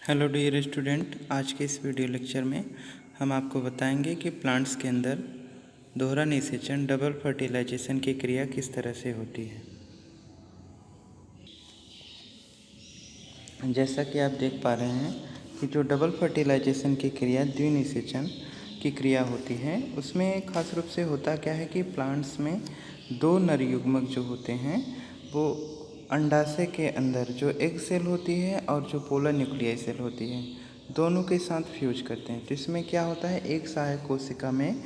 Hello dear student, आज के इस वीडियो लेक्चर में हम आपको बताएंगे कि प्लांट्स के अंदर दोहरा निषेचन डबल फर्टिलाइजेशन की क्रिया किस तरह से होती है। जैसा कि आप देख पा रहे हैं कि जो डबल फर्टिलाइजेशन की क्रिया द्विनिषेचन की क्रिया होती है, उसमें खास रूप से होता क्या है कि प्लांट्स में दो नर युग्मक जो होते हैं वो अंडाशय के अंदर जो एग सेल होती है और जो पोलर न्यूक्लियाई सेल होती है, दोनों के साथ फ्यूज करते हैं। तो इसमें क्या होता है, एक सहायक कोशिका में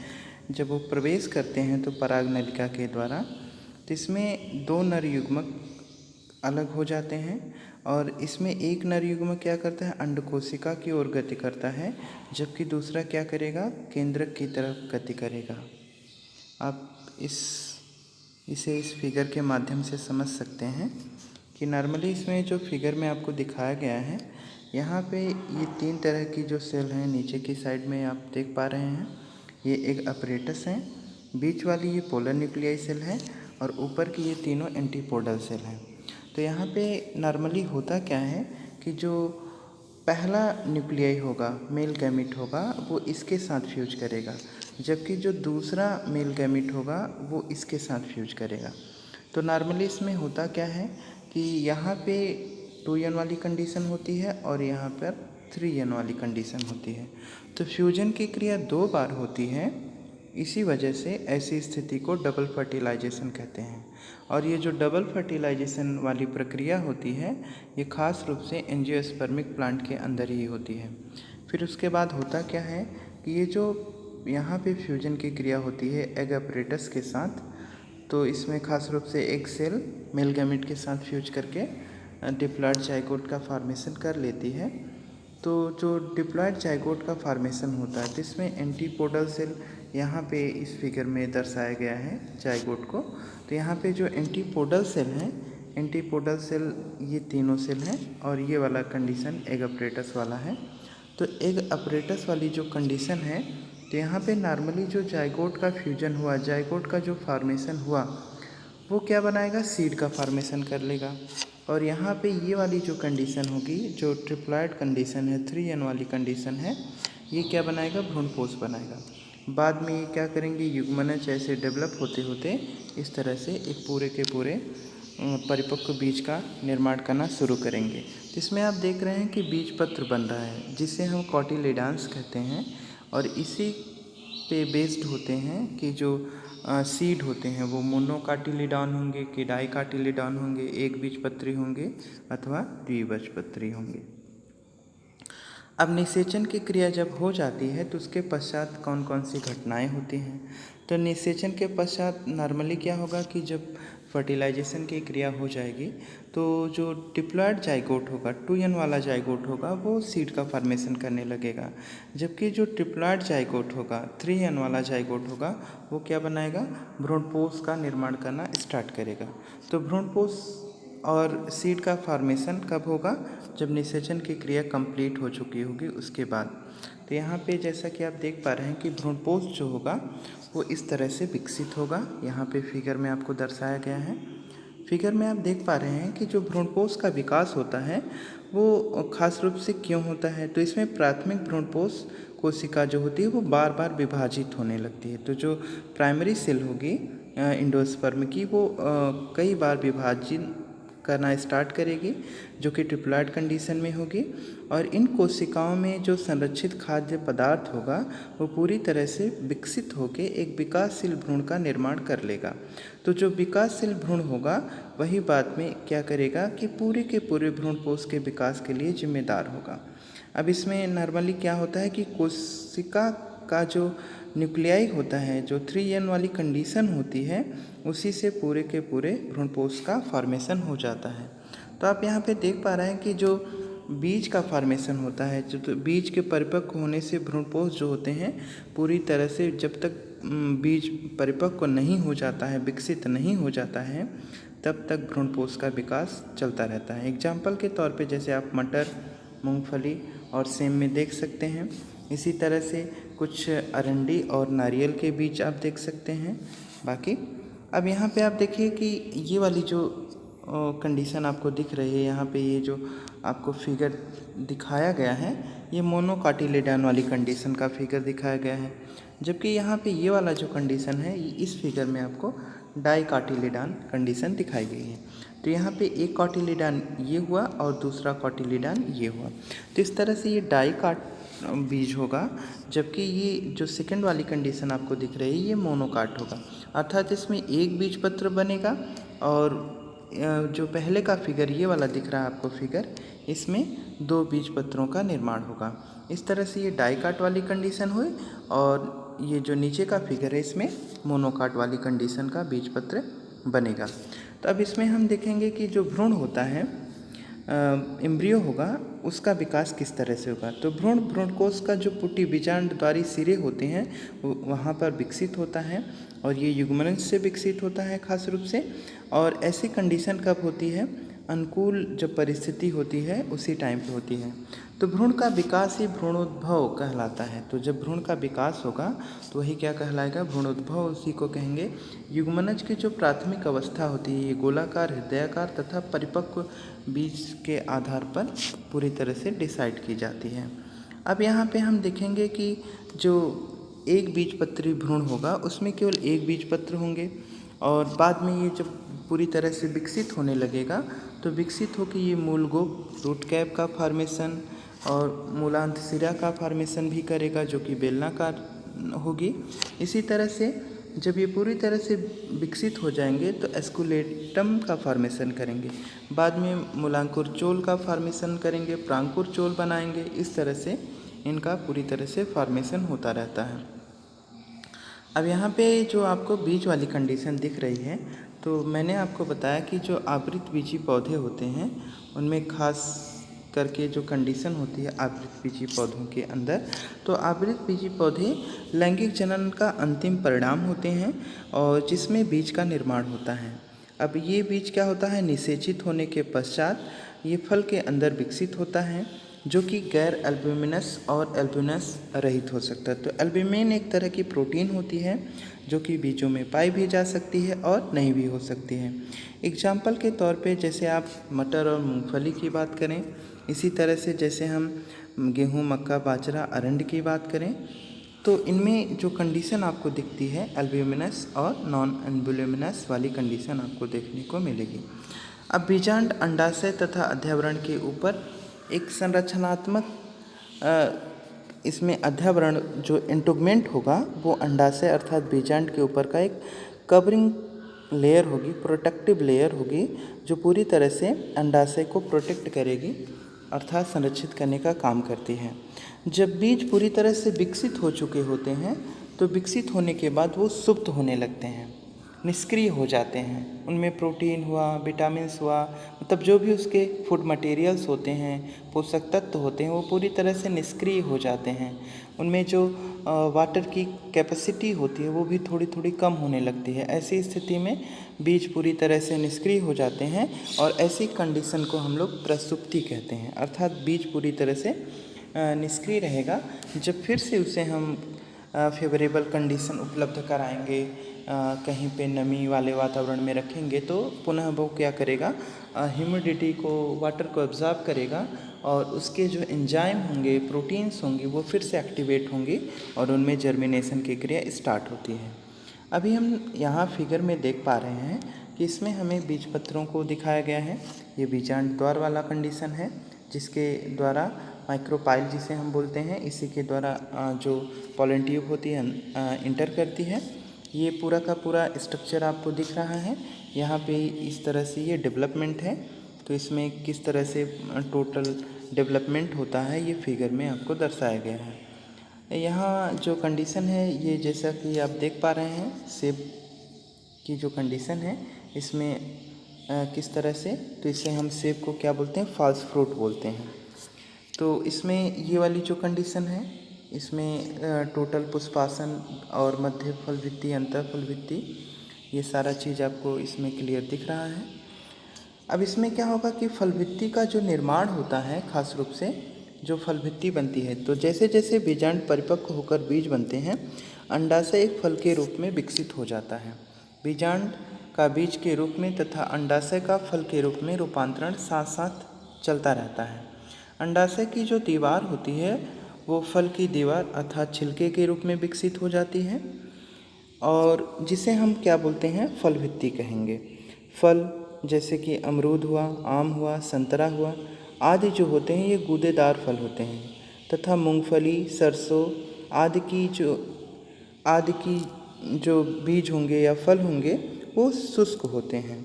जब वो प्रवेश करते हैं तो पराग नलिका के द्वारा, तो इसमें दो नर युग्मक अलग हो जाते हैं और इसमें एक नर युग्मक क्या करता है, अंड कोशिका की ओर गति करता है, जबकि दूसरा क्या करेगा, केंद्रक की तरफ गति करेगा। आप इसे इस फिगर के माध्यम से समझ सकते हैं कि नॉर्मली इसमें जो फिगर में आपको दिखाया गया है, यहाँ पे ये तीन तरह की जो सेल हैं नीचे की साइड में आप देख पा रहे हैं, ये एक अपरेटस है, बीच वाली ये पोलर न्यूक्लियाई सेल है और ऊपर की ये तीनों एंटीपोडल सेल हैं। तो यहाँ पे नॉर्मली होता क्या है कि जो पहला न्यूक्लियाई होगा, मेल गैमीट होगा, वो इसके साथ फ्यूज करेगा, जबकि जो दूसरा मेल गैमीट होगा वो इसके साथ फ्यूज करेगा। तो नॉर्मली इसमें होता क्या है कि यहाँ पे 2n वाली कंडीशन होती है और यहाँ पर 3n वाली कंडीशन होती है। तो फ्यूजन की क्रिया दो बार होती है, इसी वजह से ऐसी स्थिति को डबल फर्टिलाइजेशन कहते हैं। और ये जो डबल फर्टिलाइजेशन वाली प्रक्रिया होती है, ये खास रूप से एंजियोस्पर्मिक प्लांट के अंदर ही होती है। फिर उसके बाद होता क्या है कि ये जो यहाँ पे फ्यूजन की क्रिया होती है एग अपरेटस के साथ, तो इसमें खास रूप से एक सेल मेल गैमीट के साथ फ्यूज करके डिप्लॉयड जाइगोट का फॉर्मेशन कर लेती है। तो जो डिप्लॉयड जाइगोट का फॉर्मेशन होता है, तो इसमें एंटीपोडल सेल यहाँ पे इस फिगर में दर्शाया गया है जाइगोट को। तो यहाँ पे जो एंटीपोडल सेल हैं, एंटीपोडल सेल ये तीनों सेल हैं और ये वाला कंडीशन एग अपरेटस वाला है। तो एग अपरेटस वाली जो कंडीशन है, तो यहाँ पे नॉर्मली जो जाइगोट का फ्यूजन हुआ, जाइगोट का जो फॉर्मेशन हुआ, वो क्या बनाएगा, सीड का फॉर्मेशन कर लेगा। और यहाँ पे ये वाली जो कंडीशन होगी, जो ट्रिप्लॉयड कंडीशन है, 3n वाली कंडीशन है, ये क्या बनाएगा, भ्रूणपोष बनाएगा। बाद में ये क्या करेंगे, युग्मनज ऐसे डेवलप होते होते इस तरह से एक पूरे के पूरे परिपक्व बीज का निर्माण करना शुरू करेंगे। तो इसमें आप देख रहे हैं कि बीज पत्र बन रहा है, जिसे हम कॉटिलेडॉन्स कहते हैं। और इसी पे बेस्ड होते हैं कि जो सीड होते हैं वो मोनोकाटिलिडॉन होंगे कि डाइकाटिलिडॉन होंगे, एक बीजपत्री होंगे अथवा द्विबीजपत्री होंगे। अब निषेचन की क्रिया जब हो जाती है तो उसके पश्चात कौन कौन सी घटनाएं होती हैं। तो निषेचन के पश्चात नॉर्मली क्या होगा कि जब फर्टिलाइजेशन की क्रिया हो जाएगी तो जो डिप्लॉयड जाइगोट होगा, 2n वाला जाइगोट होगा, वो सीड का फॉर्मेशन करने लगेगा, जबकि जो ट्रिप्लॉयड जाइगोट होगा, 3n वाला जाइगोट होगा, वो क्या बनाएगा, भ्रूणपोष का निर्माण करना स्टार्ट करेगा। तो भ्रूणपोष और सीड का फॉर्मेशन कब होगा, जब निषेचन की क्रिया कंप्लीट हो चुकी होगी उसके बाद। तो यहाँ पे जैसा कि आप देख पा रहे हैं कि भ्रूणपोष जो होगा वो इस तरह से विकसित होगा। यहाँ पे फिगर में आपको दर्शाया गया है। फिगर में आप देख पा रहे हैं कि जो भ्रूणपोष का विकास होता है वो खास रूप से क्यों होता है। तो इसमें प्राथमिक भ्रूणपोष कोशिका जो होती है वो बार बार विभाजित होने लगती है। तो जो प्राइमरी सेल होगी एंडोस्पर्म की, वो कई बार विभाजित करना स्टार्ट करेगी, जो कि ट्रिप्लॉयड कंडीशन में होगी। और इन कोशिकाओं में जो संरक्षित खाद्य पदार्थ होगा वो पूरी तरह से विकसित होकर एक विकासशील भ्रूण का निर्माण कर लेगा। तो जो विकासशील भ्रूण होगा वही बाद में क्या करेगा कि पूरे के पूरे भ्रूणपोष के विकास के लिए जिम्मेदार होगा। अब इसमें नॉर्मली क्या होता है कि कोशिका का जो न्यूक्लियाई होता है, जो 3n वाली कंडीशन होती है, उसी से पूरे के पूरे भ्रूणपोष का फॉर्मेशन हो जाता है। तो आप यहाँ पे देख पा रहे हैं कि जो बीज का फॉर्मेशन होता है, जो तो बीज के परिपक्व होने से भ्रूणपोष जो होते हैं पूरी तरह से जब तक बीज परिपक्व नहीं हो जाता है, विकसित नहीं हो जाता है, तब तक भ्रूणपोष का विकास चलता रहता है। एग्जाम्पल के तौर पे जैसे आप मटर, मूंगफली और सेम में देख सकते हैं। इसी तरह से कुछ अरंडी और नारियल के बीज आप देख सकते हैं। बाकी अब यहाँ पे आप देखिए कि ये वाली जो कंडीशन आपको दिख रही है, यहाँ पे ये जो आपको फिगर दिखाया गया है ये मोनोकाटिलिडन वाली कंडीशन का फिगर दिखाया गया है, जबकि यहाँ पे ये वाला जो कंडीशन है इस फिगर में आपको डाइकाटिलिडन कंडीशन दिखाई गई है। तो यहाँ पे एक कॉटिलिडन ये हुआ और दूसरा कॉटिलिडन ये हुआ। तो इस तरह से ये डाइकाट बीज होगा, जबकि ये जो सेकंड वाली कंडीशन आपको दिख रही है ये मोनोकाट होगा, अर्थात इसमें एक बीज पत्र बनेगा और जो पहले का फिगर ये वाला दिख रहा है आपको फिगर, इसमें दो बीज पत्रों का निर्माण होगा। इस तरह से ये डाइकाट वाली कंडीशन हुई और ये जो नीचे का फिगर है इसमें मोनोकाट वाली कंडीशन का बीज पत्र बनेगा। तो अब इसमें हम देखेंगे कि जो भ्रूण होता है एम्ब्रियो होगा उसका विकास किस तरह से होगा। तो भ्रूणकोश का जो पुटी बीजांडद्वारी सिरे होते हैं वहाँ पर विकसित होता है और ये युग्मनज से विकसित होता है खास रूप से। और ऐसी कंडीशन कब होती है, अनुकूल जब परिस्थिति होती है उसी टाइम पे होती है। तो भ्रूण का विकास ही भ्रूणोद्भव कहलाता है। तो जब भ्रूण का विकास होगा तो वही क्या कहलाएगा, भ्रूणोद्भव, उसी को कहेंगे। युग्मनज की जो प्राथमिक अवस्था होती है ये गोलाकार, हृदयाकार तथा परिपक्व बीज के आधार पर पूरी तरह से डिसाइड की जाती है। अब यहाँ पे हम देखेंगे कि जो एक बीजपत्री भ्रूण होगा उसमें केवल एक बीजपत्र होंगे और बाद में ये जब पूरी तरह से विकसित होने लगेगा तो विकसित होकर ये मूलगोप, रूट कैप का फॉर्मेशन और मूलांत सिरा का फॉर्मेशन भी करेगा जो कि बेलनाकार होगी। इसी तरह से जब ये पूरी तरह से विकसित हो जाएंगे तो एस्कुलेटम का फॉर्मेशन करेंगे, बाद में मूलांकुर चोल का फॉर्मेशन करेंगे, प्रांकुर चोल बनाएंगे। इस तरह से इनका पूरी तरह से फॉर्मेशन होता रहता है। अब यहाँ पे जो आपको बीज वाली कंडीशन दिख रही है तो मैंने आपको बताया कि जो आवृत बीजी पौधे होते हैं उनमें खास करके जो कंडीशन होती है आवृत बीजी पौधों के अंदर, तो आवृत बीजी पौधे लैंगिक जनन का अंतिम परिणाम होते हैं और जिसमें बीज का निर्माण होता है। अब ये बीज क्या होता है, निषेचित होने के पश्चात ये फल के अंदर विकसित होता है जो कि गैर एल्ब्यूमिनस और एल्ब्यूमिनस रहित हो सकता है। तो एल्ब्यूमिन एक तरह की प्रोटीन होती है जो कि बीजों में पाई भी जा सकती है और नहीं भी हो सकती है। एग्जाम्पल के तौर पे जैसे आप मटर और मूंगफली की बात करें, इसी तरह से जैसे हम गेहूँ, मक्का, बाजरा, अरंड की बात करें तो इनमें जो कंडीशन आपको दिखती है एल्ब्यूमिनस और नॉन एल्ब्यूमिनस वाली कंडीशन आपको देखने को मिलेगी। अब बीजांड अंडाशय तथा अध्यावरण के ऊपर एक संरचनात्मक इसमें अध्यावरण जो इंटुगमेंट होगा वो अंडाशय अर्थात बीजांड के ऊपर का एक कवरिंग लेयर होगी, प्रोटेक्टिव लेयर होगी जो पूरी तरह से अंडाशय को प्रोटेक्ट करेगी अर्थात संरक्षित करने का काम करती है। जब बीज पूरी तरह से विकसित हो चुके होते हैं तो विकसित होने के बाद वो सुप्त होने लगते हैं, निष्क्रिय हो जाते हैं। उनमें प्रोटीन हुआ, विटामिन्स हुआ, मतलब जो भी उसके फूड मटेरियल्स होते हैं, पोषक तत्व होते हैं, वो पूरी तरह से निष्क्रिय हो जाते हैं। उनमें जो वाटर की कैपेसिटी होती है वो भी थोड़ी थोड़ी कम होने लगती है। ऐसी स्थिति में बीज पूरी तरह से निष्क्रिय हो जाते हैं और ऐसी कंडीशन को हम लोग प्रसुप्ति कहते हैं, अर्थात बीज पूरी तरह से निष्क्रिय रहेगा। जब फिर से उसे हम फेवरेबल कंडीशन उपलब्ध कराएंगे, कहीं पे नमी वाले वातावरण में रखेंगे तो पुनः वो क्या करेगा, ह्यूमिडिटी को, वाटर को एब्जॉर्ब करेगा और उसके जो एंजाइम होंगे, प्रोटीन्स होंगे, वो फिर से एक्टिवेट होंगे और उनमें जर्मिनेशन की क्रिया स्टार्ट होती है। अभी हम यहाँ फिगर में देख पा रहे हैं कि इसमें हमें बीज पत्रों को दिखाया गया है। ये बीजांड द्वार वाला कंडीशन है जिसके द्वारा माइक्रोपाइल जिसे हम बोलते हैं, इसी के द्वारा जो पॉलन ट्यूब होती है इंटर करती है। ये पूरा का पूरा स्ट्रक्चर आपको दिख रहा है। यहाँ पे इस तरह से ये डेवलपमेंट है, तो इसमें किस तरह से टोटल डेवलपमेंट होता है ये फिगर में आपको दर्शाया गया है। यहाँ जो कंडीशन है ये जैसा कि आप देख पा रहे हैं, सेब की जो कंडीशन है इसमें किस तरह से, तो इसे हम सेब को क्या बोलते हैं, फॉल्स फ्रूट बोलते हैं। तो इसमें ये वाली जो कंडीशन है इसमें टोटल पुष्पासन और मध्य फल भित्ति, अंतर फल भित्ति, ये सारा चीज़ आपको इसमें क्लियर दिख रहा है। अब इसमें क्या होगा कि फल भित्ति का जो निर्माण होता है, खास रूप से जो फल भित्ति बनती है, तो जैसे जैसे बीजांड परिपक्व होकर बीज बनते हैं, अंडाशय एक फल के रूप में विकसित हो जाता है। बीजांड का बीज के रूप में तथा अंडाशय का फल के रूप में रूपांतरण साथ साथ चलता रहता है। अंडाशय की जो दीवार होती है वो फल की दीवार अर्थात छिलके के रूप में विकसित हो जाती है और जिसे हम क्या बोलते हैं, फल भित्ति कहेंगे। फल जैसे कि अमरूद हुआ, आम हुआ, संतरा हुआ आदि जो होते हैं ये गूदेदार फल होते हैं तथा मूंगफली, सरसों आदि की जो बीज होंगे या फल होंगे वो शुष्क होते हैं।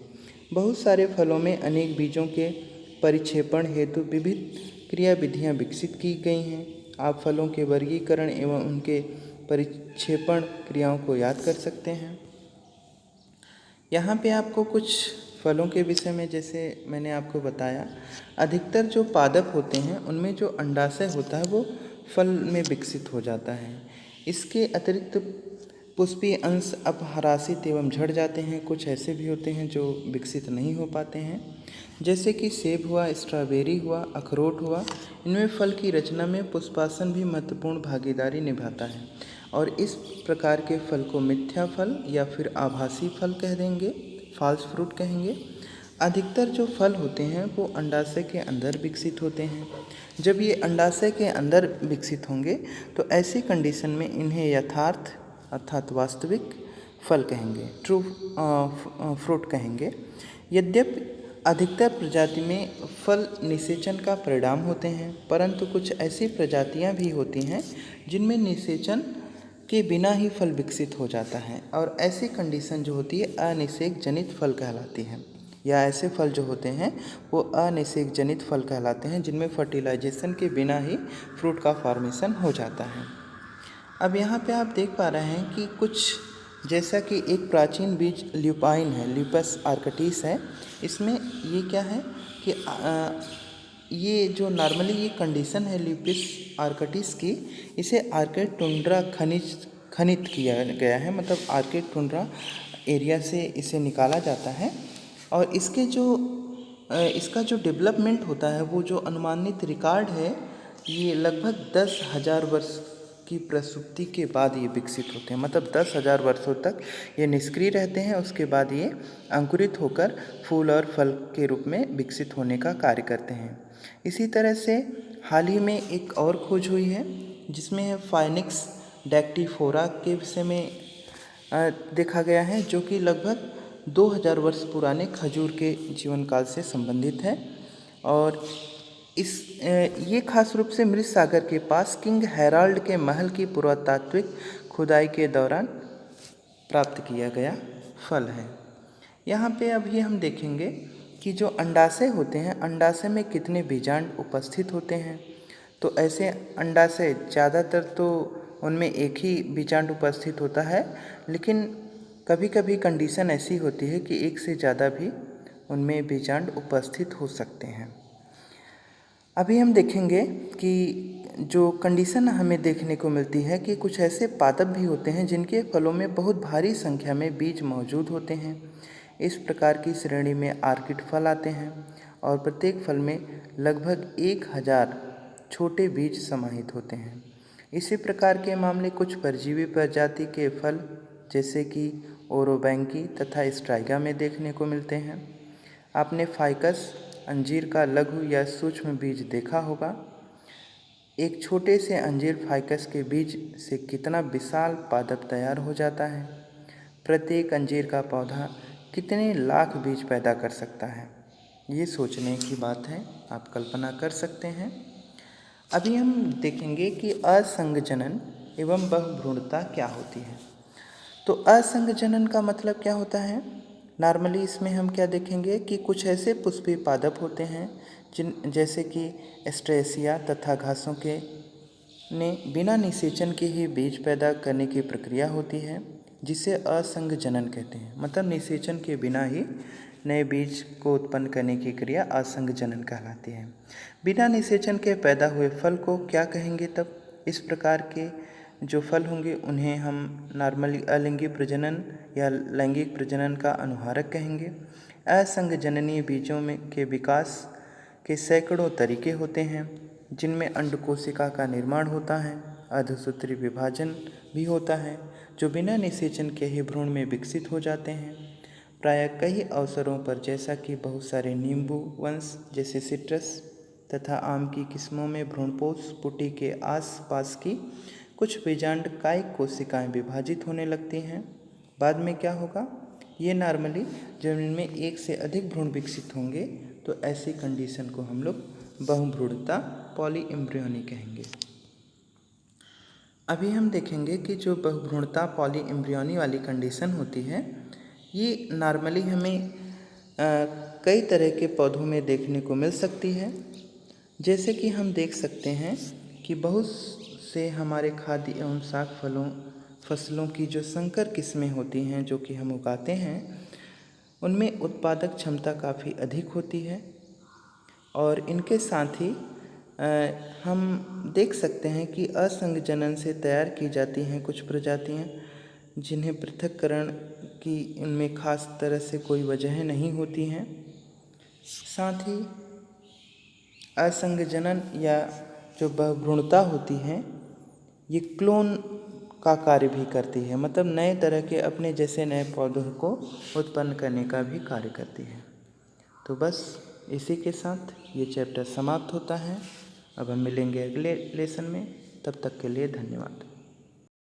बहुत सारे फलों में अनेक बीजों के परिक्षेपण हेतु विविध क्रियाविधियाँ विकसित की गई हैं। आप फलों के वर्गीकरण एवं उनके परिक्षेपण क्रियाओं को याद कर सकते हैं। यहाँ पे आपको कुछ फलों के विषय में, जैसे मैंने आपको बताया, अधिकतर जो पादप होते हैं उनमें जो अंडाशय होता है वो फल में विकसित हो जाता है। इसके अतिरिक्त पुष्पीय अंश अपहरासित एवं झड़ जाते हैं। कुछ ऐसे भी होते हैं जो विकसित नहीं हो पाते हैं, जैसे कि सेब हुआ, स्ट्रॉबेरी हुआ, अखरोट हुआ। इनमें फल की रचना में पुष्पासन भी महत्वपूर्ण भागीदारी निभाता है और इस प्रकार के फल को मिथ्या फल या फिर आभासी फल कह देंगे, फॉल्स फ्रूट कहेंगे। अधिकतर जो फल होते हैं वो अंडाशय के अंदर विकसित होते हैं। जब ये अंडाशय के अंदर विकसित होंगे तो ऐसी कंडीशन में इन्हें यथार्थ अर्थात वास्तविक फल कहेंगे, ट्रू फ्रूट कहेंगे। यद्यपि अधिकतर प्रजाति में फल निषेचन का परिणाम होते हैं, परंतु कुछ ऐसी प्रजातियां भी होती हैं जिनमें निषेचन के बिना ही फल विकसित हो जाता है और ऐसी कंडीशन जो होती है अनिषेक जनित फल कहलाती है, या ऐसे फल जो होते हैं वो अनिषेक जनित फल कहलाते हैं जिनमें फर्टिलाइजेशन के बिना ही फ्रूट का फॉर्मेशन हो जाता है। अब यहाँ पे आप देख पा रहे हैं कि कुछ, जैसा कि एक प्राचीन बीज ल्यूपाइन है, ल्यूपस आर्कटिस है। इसमें ये क्या है कि ये जो नॉर्मली ये कंडीशन है ल्यूपिस आर्कटिस की, इसे आर्केड टुंड्रा खनित किया गया है, मतलब आर्केड टुंड्रा एरिया से इसे निकाला जाता है और इसका जो डेवलपमेंट होता है वो जो अनुमानित रिकॉर्ड है ये लगभग 10,000 वर्ष की प्रसुप्ति के बाद ये विकसित होते हैं। मतलब 10,000 वर्षों तक ये निष्क्रिय रहते हैं, उसके बाद ये अंकुरित होकर फूल और फल के रूप में विकसित होने का कार्य करते हैं। इसी तरह से हाल ही में एक और खोज हुई है जिसमें फाइनिक्स डैक्टिफोरा के विषय में देखा गया है, जो कि लगभग 2000 वर्ष पुराने खजूर के जीवन काल से संबंधित है और ये खास रूप से मृत सागर के पास किंग हेराल्ड के महल की पुरातात्विक खुदाई के दौरान प्राप्त किया गया फल है। यहाँ पे अभी हम देखेंगे कि जो अंडाशय होते हैं, अंडाशय में कितने बीजांड उपस्थित होते हैं। तो ऐसे अंडाशय ज़्यादातर तो उनमें एक ही बीजांड उपस्थित होता है, लेकिन कभी कभी कंडीशन ऐसी होती है कि एक से ज़्यादा भी उनमें बीजांड उपस्थित हो सकते हैं। अभी हम देखेंगे कि जो कंडीशन हमें देखने को मिलती है कि कुछ ऐसे पादप भी होते हैं जिनके फलों में बहुत भारी संख्या में बीज मौजूद होते हैं। इस प्रकार की श्रेणी में आर्किड फल आते हैं और प्रत्येक फल में लगभग 1000 छोटे बीज समाहित होते हैं। इसी प्रकार के मामले कुछ परजीवी प्रजाति के फल जैसे कि ओरोबैंकी तथा स्ट्राइगा में देखने को मिलते हैं। आपने फाइकस अंजीर का लघु या सूक्ष्म बीज देखा होगा। एक छोटे से अंजीर फाइकस के बीज से कितना विशाल पादप तैयार हो जाता है। प्रत्येक अंजीर का पौधा कितने लाख बीज पैदा कर सकता है, ये सोचने की बात है, आप कल्पना कर सकते हैं। अभी हम देखेंगे कि असंगजनन एवं बहुभ्रूणता क्या होती है। तो असंगजनन का मतलब क्या होता है। नॉर्मली इसमें हम क्या देखेंगे कि कुछ ऐसे पुष्पीय पादप होते हैं जैसे कि एस्ट्रेसिया तथा घासों के ने बिना निषेचन के ही बीज पैदा करने की प्रक्रिया होती है, जिसे असंगजनन कहते हैं। मतलब निषेचन के बिना ही नए बीज को उत्पन्न करने की क्रिया असंगजनन कहलाती है। बिना निषेचन के पैदा हुए फल को क्या कहेंगे तब। इस प्रकार के जो फल होंगे उन्हें हम नॉर्मली अलिंगी प्रजनन या लैंगिक प्रजनन का अनुहारक कहेंगे। असंगजननीय बीजों में के विकास के सैकड़ों तरीके होते हैं, जिनमें अंडकोशिका का निर्माण होता है, अर्धसूत्री विभाजन भी होता है, जो बिना निषेचन के ही भ्रूण में विकसित हो जाते हैं। प्रायः कई अवसरों पर, जैसा कि बहुत सारे नींबू वंश जैसे सिट्रस तथा आम की किस्मों में भ्रूणपोष पुटी के आसपास की कुछ बीजांड कायिक कोशिकाएं विभाजित होने लगती हैं। बाद में क्या होगा, ये नॉर्मली जब इनमें एक से अधिक भ्रूण विकसित होंगे तो ऐसी कंडीशन को हम लोग बहुभ्रूणता पॉली एम्ब्रियोनी कहेंगे। अभी हम देखेंगे कि जो बहुभ्रूणता पॉली एम्ब्रियोनी वाली कंडीशन होती है ये नॉर्मली हमें कई तरह के पौधों में देखने को मिल सकती है। जैसे कि हम देख सकते हैं कि बहुत से हमारे खाद्य एवं साग फसलों की जो संकर किस्में होती हैं जो कि हम उगाते हैं उनमें उत्पादक क्षमता काफ़ी अधिक होती है। और इनके साथ ही हम देख सकते हैं कि असंगजनन से तैयार की जाती हैं कुछ प्रजातियां जिन्हें पृथक्करण की इनमें खास तरह से कोई वजह नहीं होती हैं। साथ ही असंगजनन या जो बहुभ्रूणता होती है ये क्लोन का कार्य भी करती है, मतलब नए तरह के अपने जैसे नए पौधों को उत्पन्न करने का भी कार्य करती है। तो बस इसी के साथ ये चैप्टर समाप्त होता है। अब हम मिलेंगे अगले लेसन में, तब तक के लिए धन्यवाद।